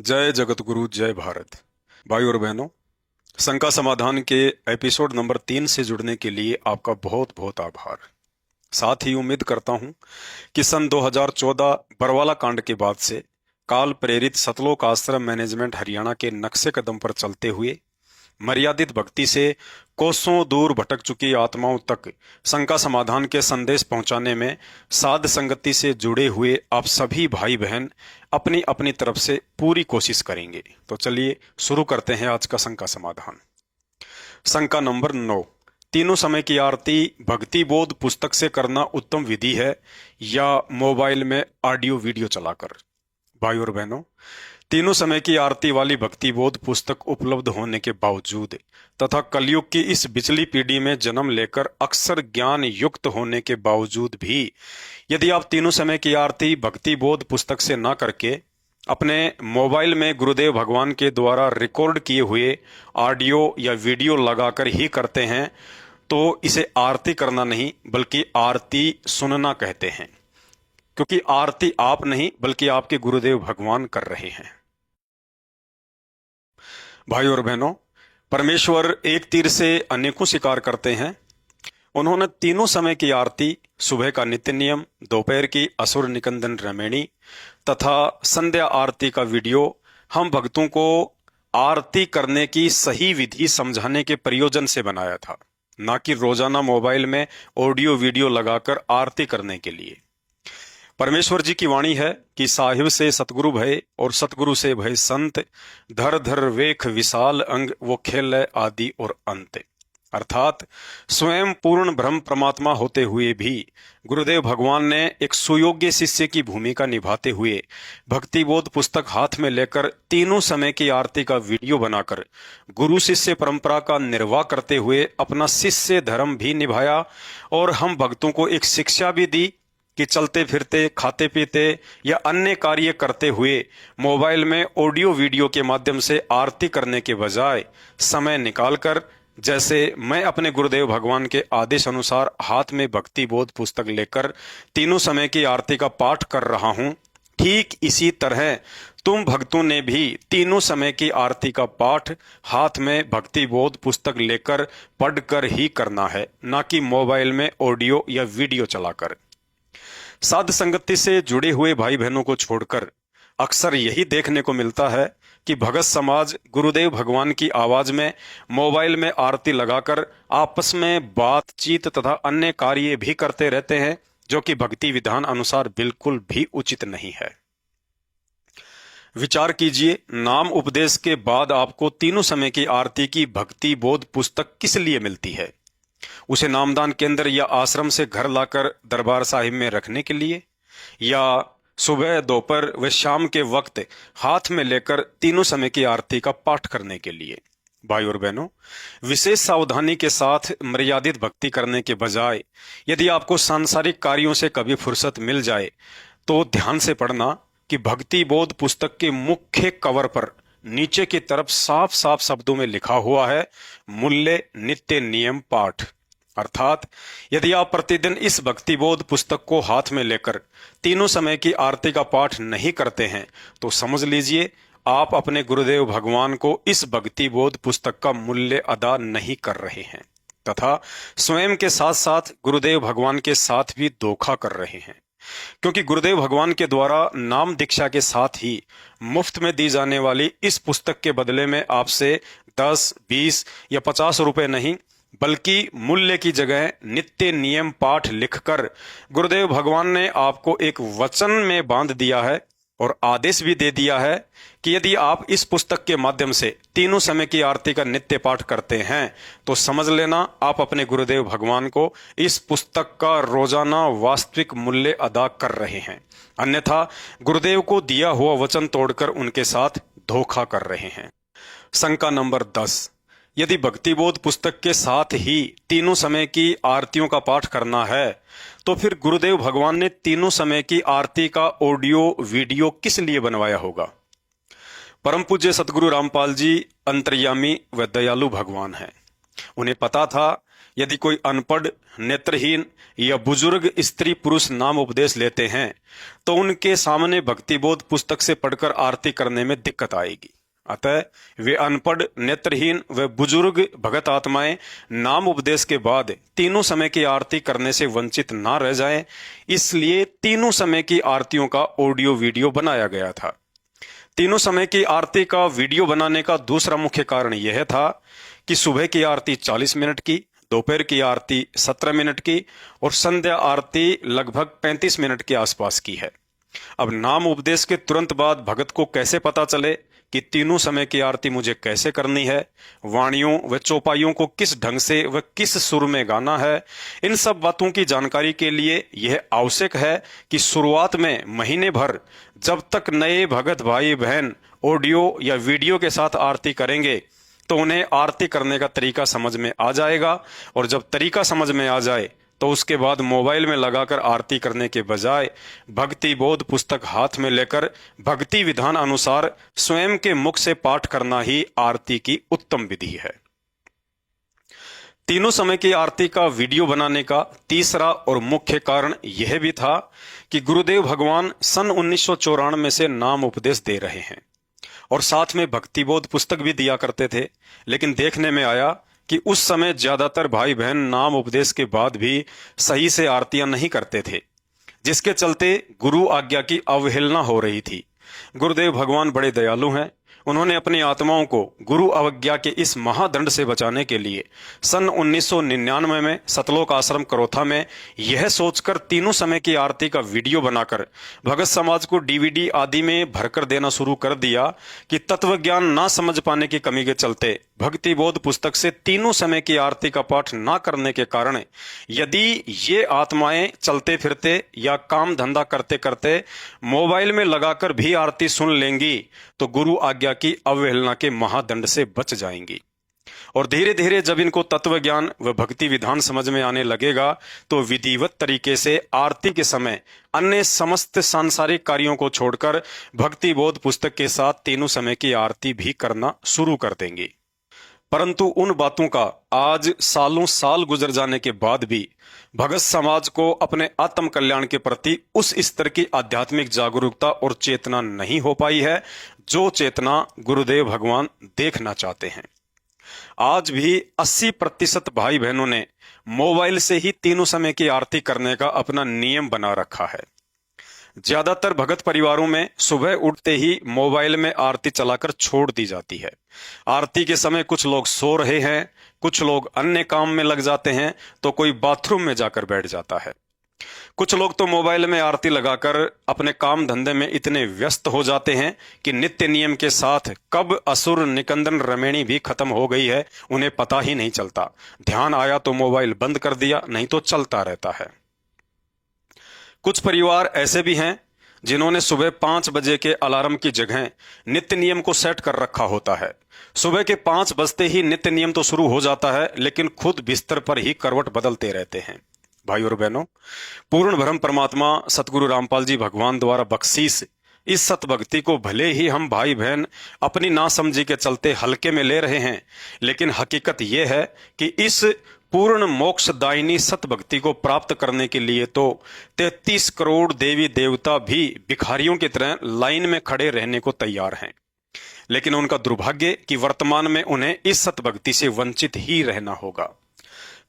जय जगतगुरु जय भारत। भाई और बहनों, शंका समाधान के एपिसोड नंबर 3 से जुड़ने के लिए आपका बहुत बहुत आभार। साथ ही उम्मीद करता हूं कि सन 2014 बरवाला कांड के बाद से काल प्रेरित सतलोक आश्रम मैनेजमेंट हरियाणा के नक्शे कदम पर चलते हुए मर्यादित भक्ति से कोसों दूर भटक चुकी आत्माओं तक शंका समाधान के संदेश पहुंचाने में साध संगति से जुड़े हुए आप सभी भाई बहन अपनी अपनी तरफ से पूरी कोशिश करेंगे। तो चलिए शुरू करते हैं आज का शंका समाधान। शंका नंबर 9, तीनों समय की आरती भक्ति बोध पुस्तक से करना उत्तम विधि है या मोबाइल में ऑडियो वीडियो चलाकर? भाई और बहनों, तीनों समय की आरती वाली भक्ति बोध पुस्तक उपलब्ध होने के बावजूद तथा कलयुग की इस बिचली पीढ़ी में जन्म लेकर अक्सर ज्ञान युक्त होने के बावजूद भी यदि आप तीनों समय की आरती भक्ति बोध पुस्तक से ना करके अपने मोबाइल में गुरुदेव भगवान के द्वारा रिकॉर्ड किए हुए ऑडियो या वीडियो लगाकर ही करते हैं तो इसे आरती करना नहीं बल्कि आरती सुनना कहते हैं, क्योंकि आरती आप नहीं बल्कि आपके गुरुदेव भगवान कर रहे हैं। भाई और बहनों, परमेश्वर एक तीर से अनेकों शिकार करते हैं। उन्होंने तीनों समय की आरती, सुबह का नित्य नियम, दोपहर की असुर निकंदन रमैणी तथा संध्या आरती का वीडियो हम भक्तों को आरती करने की सही विधि समझाने के प्रयोजन से बनाया था, ना कि रोजाना मोबाइल में ऑडियो वीडियो लगाकर आरती करने के लिए। परमेश्वर जी की वाणी है कि साहिब से सतगुरु भय और सतगुरु से भय संत, धर धर वेख विशाल अंग वो खेल आदि और अंत। अर्थात स्वयं पूर्ण ब्रह्म परमात्मा होते हुए भी गुरुदेव भगवान ने एक सुयोग्य शिष्य की भूमिका निभाते हुए भक्ति बोध पुस्तक हाथ में लेकर तीनों समय की आरती का वीडियो बनाकर गुरु शिष्य परंपरा का निर्वाह करते हुए अपना शिष्य धर्म भी निभाया और हम भक्तों को एक शिक्षा भी दी कि चलते फिरते, खाते पीते या अन्य कार्य करते हुए मोबाइल में ऑडियो वीडियो के माध्यम से आरती करने के बजाय समय निकालकर, जैसे मैं अपने गुरुदेव भगवान के आदेश अनुसार हाथ में भक्ति बोध पुस्तक लेकर तीनों समय की आरती का पाठ कर रहा हूं, ठीक इसी तरह तुम भक्तों ने भी तीनों समय की आरती का पाठ हाथ में भक्ति बोध पुस्तक लेकर पढ़कर ही करना है, ना कि मोबाइल में ऑडियो या वीडियो चलाकर। साध संगति से जुड़े हुए भाई बहनों को छोड़कर अक्सर यही देखने को मिलता है कि भगत समाज गुरुदेव भगवान की आवाज में मोबाइल में आरती लगाकर आपस में बातचीत तथा अन्य कार्य भी करते रहते हैं, जो कि भक्ति विधान अनुसार बिल्कुल भी उचित नहीं है। विचार कीजिए, नाम उपदेश के बाद आपको तीनों समय की आरती की भक्ति बोध पुस्तक किस लिए मिलती है? उसे नामदान केंद्र या आश्रम से घर लाकर दरबार साहिब में रखने के लिए, या सुबह दोपहर व शाम के वक्त हाथ में लेकर तीनों समय की आरती का पाठ करने के लिए? भाई और बहनों, विशेष सावधानी के साथ मर्यादित भक्ति करने के बजाय यदि आपको सांसारिक कार्यों से कभी फुर्सत मिल जाए तो ध्यान से पढ़ना कि भक्ति बोध पुस्तक के मुख्य कवर पर नीचे की तरफ साफ साफ शब्दों में लिखा हुआ है मूल्य नित्य नियम पाठ। अर्थात यदि आप प्रतिदिन इस भक्ति बोध पुस्तक को हाथ में लेकर तीनों समय की आरती का पाठ नहीं करते हैं तो समझ लीजिए आप अपने गुरुदेव भगवान को इस भक्ति बोध पुस्तक का मूल्य अदा नहीं कर रहे हैं तथा स्वयं के साथ साथ गुरुदेव भगवान के साथ भी धोखा कर रहे हैं, क्योंकि गुरुदेव भगवान के द्वारा नाम दीक्षा के साथ ही मुफ्त में दी जाने वाली इस पुस्तक के बदले में आपसे 10, 20 या 50 रुपए नहीं बल्कि मूल्य की जगह नित्य नियम पाठ लिखकर गुरुदेव भगवान ने आपको एक वचन में बांध दिया है और आदेश भी दे दिया है कि यदि आप इस पुस्तक के माध्यम से तीनों समय की आरती का नित्य पाठ करते हैं तो समझ लेना आप अपने गुरुदेव भगवान को इस पुस्तक का रोजाना वास्तविक मूल्य अदा कर रहे हैं, अन्यथा गुरुदेव को दिया हुआ वचन तोड़कर उनके साथ धोखा कर रहे हैं। शंका नंबर 10, यदि भक्ति बोध पुस्तक के साथ ही तीनों समय की आरतियों का पाठ करना है तो फिर गुरुदेव भगवान ने तीनों समय की आरती का ऑडियो वीडियो किस लिए बनवाया होगा? परम पूज्य सतगुरु रामपाल जी अंतर्यामी व दयालु भगवान हैं। उन्हें पता था यदि कोई अनपढ़, नेत्रहीन या बुजुर्ग स्त्री पुरुष नाम उपदेश लेते हैं तो उनके सामने भक्तिबोध पुस्तक से पढ़कर आरती करने में दिक्कत आएगी। अतः वे अनपढ़, नेत्रहीन व बुजुर्ग भगत आत्माएं नाम उपदेश के बाद तीनों समय की आरती करने से वंचित ना रह जाएं, इसलिए तीनों समय की आरतियों का ऑडियो वीडियो बनाया गया था। तीनों समय की आरती का वीडियो बनाने का दूसरा मुख्य कारण यह था कि सुबह की आरती 40 मिनट की, दोपहर की आरती 17 मिनट की और संध्या आरती लगभग 35 मिनट के आसपास की है। अब नाम उपदेश के तुरंत बाद भगत को कैसे पता चले कि तीनों समय की आरती मुझे कैसे करनी है, वाणियों व चौपाइयों को किस ढंग से व किस सुर में गाना है, इन सब बातों की जानकारी के लिए यह आवश्यक है कि शुरुआत में महीने भर जब तक नए भगत भाई बहन ऑडियो या वीडियो के साथ आरती करेंगे तो उन्हें आरती करने का तरीका समझ में आ जाएगा, और जब तरीका समझ में आ जाए तो उसके बाद मोबाइल में लगाकर आरती करने के बजाय भक्ति बोध पुस्तक हाथ में लेकर भक्ति विधान अनुसार स्वयं के मुख से पाठ करना ही आरती की उत्तम विधि है। तीनों समय की आरती का वीडियो बनाने का तीसरा और मुख्य कारण यह भी था कि गुरुदेव भगवान सन 1994 से नाम उपदेश दे रहे हैं और साथ में भक्ति बोध पुस्तक भी दिया करते थे, लेकिन देखने में आया कि उस समय ज्यादातर भाई बहन नाम उपदेश के बाद भी सही से आरतियां नहीं करते थे, जिसके चलते गुरु आज्ञा की अवहेलना हो रही थी। गुरुदेव भगवान बड़े दयालु हैं। उन्होंने अपनी आत्माओं को गुरु अवज्ञा के इस महादंड से बचाने के लिए सन 1999 में सतलोक आश्रम करोथा में यह सोचकर तीनों समय की आरती का वीडियो बनाकर भगत समाज को डीवीडी आदि में भरकर देना शुरू कर दिया कि तत्व ज्ञान ना समझ पाने की कमी के चलते भक्ति बोध पुस्तक से तीनों समय की आरती का पाठ ना करने के कारण यदि ये आत्माएं चलते फिरते या काम धंधा करते करते मोबाइल में लगाकर भी आरती सुन लेंगी तो गुरु आज्ञा की अवहेलना के महादंड से बच जाएंगी। और धीरे धीरे जब इनको तत्व ज्ञान व भक्ति विधान समझ में आने लगेगा तो विधिवत तरीके से आरती के समय अन्य समस्त सांसारिक कार्यों को छोड़कर भक्ति बोध पुस्तक के साथ तीनों समय की आरती भी करना शुरू कर देंगे। परंतु उन बातों का आज सालों साल गुजर जाने के बाद भी भगत समाज को अपने आत्म कल्याण के प्रति उस स्तर की आध्यात्मिक जागरूकता और चेतना नहीं हो पाई है जो चेतना गुरुदेव भगवान देखना चाहते हैं। आज भी 80% भाई बहनों ने मोबाइल से ही तीनों समय की आरती करने का अपना नियम बना रखा है। ज्यादातर भगत परिवारों में सुबह उठते ही मोबाइल में आरती चलाकर छोड़ दी जाती है। आरती के समय कुछ लोग सो रहे हैं, कुछ लोग अन्य काम में लग जाते हैं, तो कोई बाथरूम में जाकर बैठ जाता है। कुछ लोग तो मोबाइल में आरती लगाकर अपने काम धंधे में इतने व्यस्त हो जाते हैं कि नित्य नियम के साथ कब असुर निकंदन रमेणी भी खत्म हो गई है उन्हें पता ही नहीं चलता। ध्यान आया तो मोबाइल बंद कर दिया, नहीं तो चलता रहता है। कुछ परिवार ऐसे भी हैं जिन्होंने सुबह 5 बजे के अलार्म की जगह नित्य नियम को सेट कर रखा होता है। सुबह के 5 बजते ही नित्य नियम तो शुरू हो जाता है, लेकिन खुद बिस्तर पर ही करवट बदलते रहते हैं। भाई और बहनों, पूर्ण ब्रह्म परमात्मा सतगुरु रामपाल जी भगवान द्वारा बख्शीश इस सतभक्ति को भले ही हम भाई बहन अपनी नासमझी के चलते हल्के में ले रहे हैं, लेकिन हकीकत यह है कि इस पूर्ण मोक्षदायिनी सतभक्ति को प्राप्त करने के लिए तो 33 करोड़ देवी देवता भी भिखारियों की तरह लाइन में खड़े रहने को तैयार हैं। लेकिन उनका दुर्भाग्य कि वर्तमान में उन्हें इस सतभक्ति से वंचित ही रहना होगा।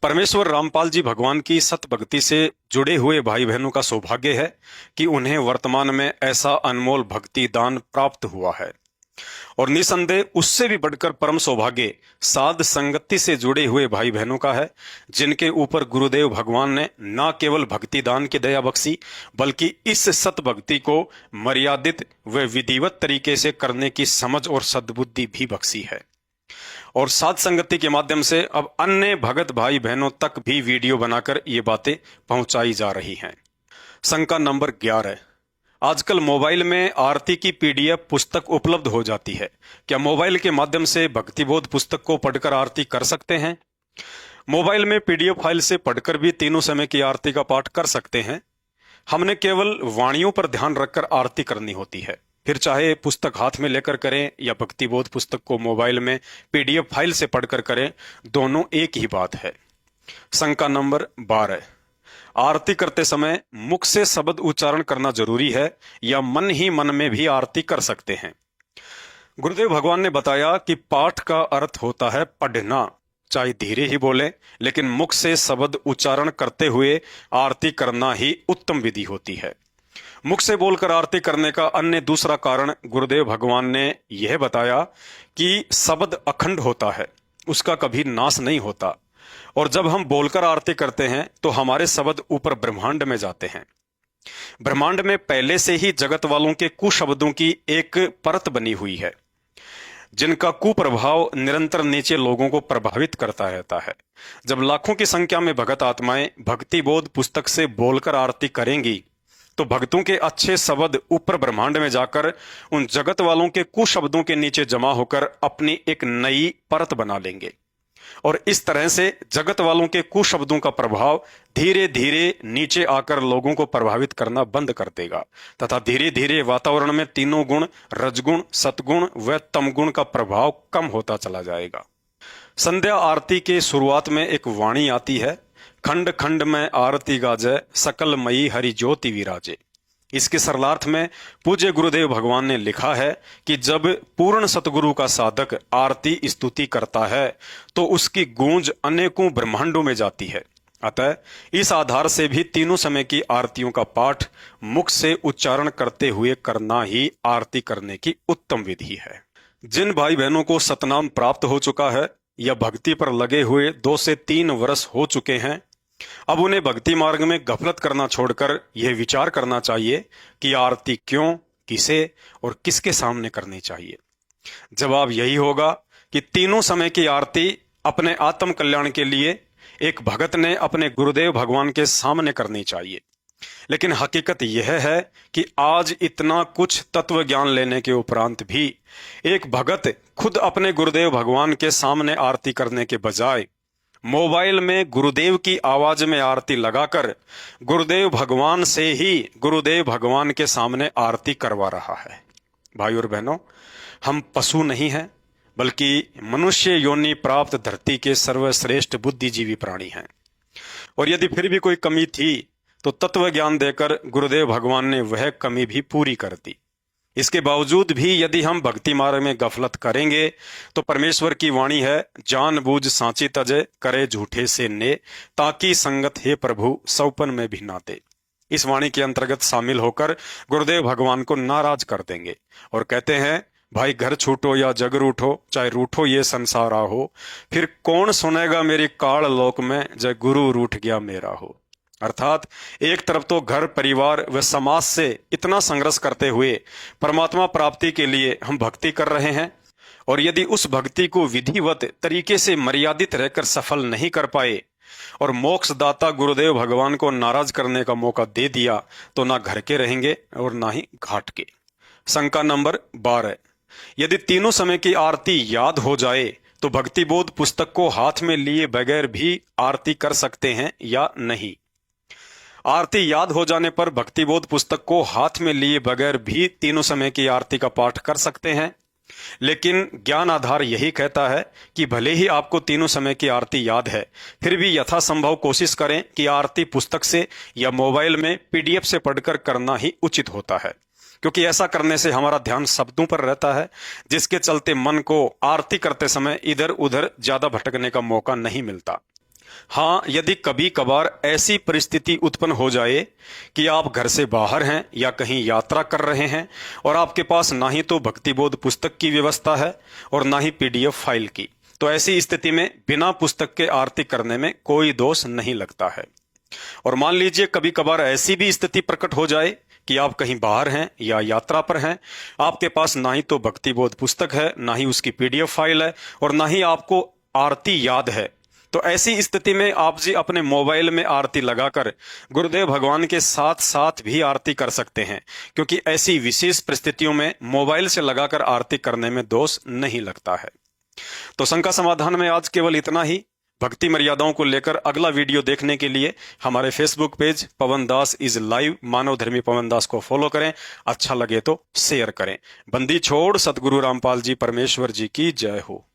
परमेश्वर रामपाल जी भगवान की सतभक्ति से जुड़े हुए भाई बहनों का सौभाग्य है कि उन्हें वर्तमान में ऐसा अनमोल भक्ति दान प्राप्त हुआ है, और निसंदेह उससे भी बढ़कर परम सौभाग्य साध संगति से जुड़े हुए भाई बहनों का है, जिनके ऊपर गुरुदेव भगवान ने न केवल भक्ति दान की दया बख्शी, बल्कि इस सतभक्ति को मर्यादित व विधिवत तरीके से करने की समझ और सद्बुद्धि भी बख्शी है। और साध संगति के माध्यम से अब अन्य भगत भाई बहनों तक भी वीडियो बनाकर ये बातें पहुंचाई जा रही हैं। शंका नंबर 11, आजकल मोबाइल में आरती की पीडीएफ पुस्तक उपलब्ध हो जाती है, क्या मोबाइल के माध्यम से भक्तिबोध पुस्तक को पढ़कर आरती कर सकते हैं? मोबाइल में पीडीएफ फाइल से पढ़कर भी तीनों समय की आरती का पाठ कर सकते हैं। हमने केवल वाणियों पर ध्यान रखकर आरती करनी होती है, फिर चाहे पुस्तक हाथ में लेकर करें या भक्तिबोध पुस्तक को मोबाइल में पीडीएफ फाइल से पढ़कर करें, दोनों एक ही बात है। शंका नंबर 12, आरती करते समय मुख से शब्द उच्चारण करना जरूरी है या मन ही मन में भी आरती कर सकते हैं? गुरुदेव भगवान ने बताया कि पाठ का अर्थ होता है पढ़ना, चाहे धीरे ही बोले, लेकिन मुख से शब्द उच्चारण करते हुए आरती करना ही उत्तम विधि होती है। मुख से बोलकर आरती करने का अन्य दूसरा कारण गुरुदेव भगवान ने यह बताया कि शब्द अखंड होता है, उसका कभी नाश नहीं होता, और जब हम बोलकर आरती करते हैं तो हमारे शब्द ऊपर ब्रह्मांड में जाते हैं। ब्रह्मांड में पहले से ही जगत वालों के कुशब्दों की एक परत बनी हुई है, जिनका कुप्रभाव निरंतर नीचे लोगों को प्रभावित करता रहता है। जब लाखों की संख्या में भगत आत्माएं भक्ति बोध पुस्तक से बोलकर आरती करेंगी तो भक्तों के अच्छे शब्द ऊपर ब्रह्मांड में जाकर उन जगत वालों के कुशब्दों के नीचे जमा होकर अपनी एक नई परत बना लेंगे, और इस तरह से जगत वालों के कुशब्दों का प्रभाव धीरे धीरे नीचे आकर लोगों को प्रभावित करना बंद कर देगा तथा धीरे धीरे वातावरण में तीनों गुण, रजगुण, सतगुण व तमगुण का प्रभाव कम होता चला जाएगा। संध्या आरती के शुरुआत में एक वाणी आती है, खंड खंड में आरती गाजे, सकल मई हरि ज्योति विराजे। इसके सरलार्थ में पूज्य गुरुदेव भगवान ने लिखा है कि जब पूर्ण सतगुरु का साधक आरती स्तुति करता है तो उसकी गूंज अनेकों ब्रह्मांडों में जाती है। अतः इस आधार से भी तीनों समय की आरतियों का पाठ मुख से उच्चारण करते हुए करना ही आरती करने की उत्तम विधि है। जिन भाई बहनों को सतनाम प्राप्त हो चुका है या भक्ति पर लगे हुए 2 से 3 वर्ष हो चुके हैं, अब उन्हें भक्ति मार्ग में गफलत करना छोड़कर यह विचार करना चाहिए कि आरती क्यों, किसे और किसके सामने करनी चाहिए। जवाब यही होगा कि तीनों समय की आरती अपने आत्म कल्याण के लिए एक भगत ने अपने गुरुदेव भगवान के सामने करनी चाहिए। लेकिन हकीकत यह है कि आज इतना कुछ तत्व ज्ञान लेने के उपरांत भी एक भगत खुद अपने गुरुदेव भगवान के सामने आरती करने के बजाय मोबाइल में गुरुदेव की आवाज में आरती लगाकर गुरुदेव भगवान से ही गुरुदेव भगवान के सामने आरती करवा रहा है। भाई और बहनों, हम पशु नहीं हैं, बल्कि मनुष्य योनि प्राप्त धरती के सर्वश्रेष्ठ बुद्धिजीवी प्राणी हैं। और यदि फिर भी कोई कमी थी तो तत्व ज्ञान देकर गुरुदेव भगवान ने वह कमी भी पूरी कर दी। इसके बावजूद भी यदि हम भक्ति मार्ग में गफलत करेंगे तो परमेश्वर की वाणी है, जानबूझ सांची तजे, करे झूठे से ने, ताकि संगत हे प्रभु सौपन में भी नाते। इस वाणी के अंतर्गत शामिल होकर गुरुदेव भगवान को नाराज कर देंगे और कहते हैं, भाई घर छूटो या जग रूठो, चाहे रूठो ये संसार हो, फिर कौन सुनेगा मेरी काल लोक में, जय गुरु रूठ गया मेरा हो। अर्थात एक तरफ तो घर, परिवार व समाज से इतना संघर्ष करते हुए परमात्मा प्राप्ति के लिए हम भक्ति कर रहे हैं, और यदि उस भक्ति को विधिवत तरीके से मर्यादित रहकर सफल नहीं कर पाए और मोक्षदाता गुरुदेव भगवान को नाराज करने का मौका दे दिया तो ना घर के रहेंगे और ना ही घाट के। शंका नंबर 12, यदि तीनों समय की आरती याद हो जाए तो भक्ति बोध पुस्तक को हाथ में लिए बगैर भी आरती कर सकते हैं या नहीं? आरती याद हो जाने पर भक्ति बोध पुस्तक को हाथ में लिए बगैर भी तीनों समय की आरती का पाठ कर सकते हैं, लेकिन ज्ञान आधार यही कहता है कि भले ही आपको तीनों समय की आरती याद है, फिर भी यथासंभव कोशिश करें कि आरती पुस्तक से या मोबाइल में PDF से पढ़कर करना ही उचित होता है, क्योंकि ऐसा करने से हमारा ध्यान शब्दों पर रहता है, जिसके चलते मन को आरती करते समय इधर उधर ज्यादा भटकने का मौका नहीं मिलता। हाँ, यदि कभी कभार ऐसी परिस्थिति उत्पन्न हो जाए कि आप घर से बाहर हैं या कहीं यात्रा कर रहे हैं और आपके पास ना ही तो भक्ति बोध पुस्तक की व्यवस्था है और ना ही PDF फाइल की, तो ऐसी स्थिति में बिना पुस्तक के आरती करने में कोई दोष नहीं लगता है। और मान लीजिए कभी कभार ऐसी भी स्थिति प्रकट हो जाए कि आप कहीं बाहर हैं या यात्रा पर हैं, आपके पास ना ही तो भक्ति बोध पुस्तक है, ना ही उसकी PDF फाइल है और ना ही आपको आरती याद है, तो ऐसी स्थिति में आप जी अपने मोबाइल में आरती लगाकर गुरुदेव भगवान के साथ साथ भी आरती कर सकते हैं, क्योंकि ऐसी विशेष परिस्थितियों में मोबाइल से लगाकर आरती करने में दोष नहीं लगता है। तो शंका समाधान में आज केवल इतना ही। भक्ति मर्यादाओं को लेकर अगला वीडियो देखने के लिए हमारे Facebook page Pawan Das is live Manav Dharmi Pawan दास को फॉलो करें। अच्छा लगे तो शेयर करें। बंदी छोड़ सतगुरु रामपाल जी परमेश्वर जी की जय हो।